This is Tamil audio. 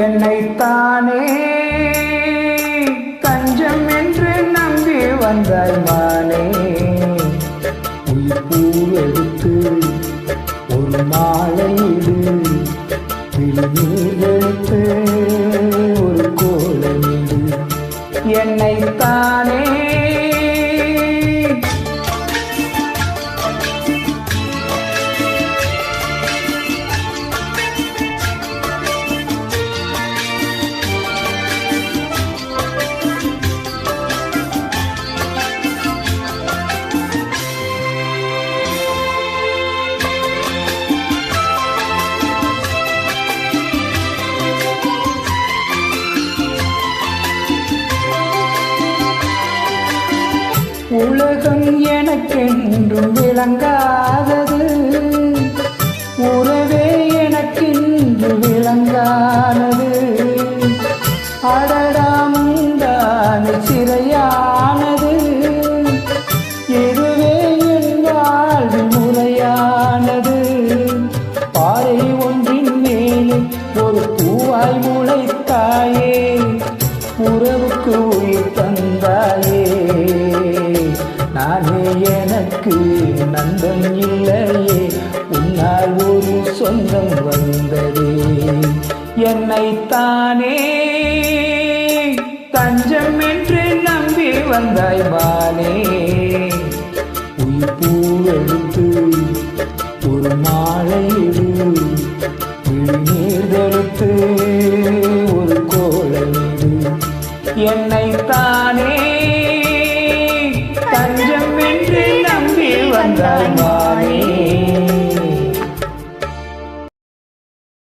என்னைத்தானே தஞ்சம் என்று நம்பி வந்தாய் மானே. உயிர் பூவெடுத்து ஒரு மாலையிடு, விழிநீர் எடுத்து ஒரு கோலமிடு. என்னைத்தானே உலகம் எனக்கென்றும் விளங்காதது, உறவே எனக்கென்று விளங்கானது. அடடாமுந்தான சிறையானது, இதுவே என் வாழ்வில் முறையானது. பாறை ஒன்றின் மேலே ஒரு பூவாய் முளைத்தாயே, உறவுக்கு உயிர் தந்தாயே. நானே எனக்கு நண்பன் இல்லையே, உன்னால் ஒரு சொந்தம் வந்ததே. என்னைத்தானே தஞ்சம் என்று நம்பி வந்தாய் மானே. உயிர் பூவெடுத்து ஒரு மாலையிடு, விழிநீர் தெளித்து ஒரு கோலமிடு. என்னைத்தானே தஞ்சம் என்று நம்பி வந்தாய்.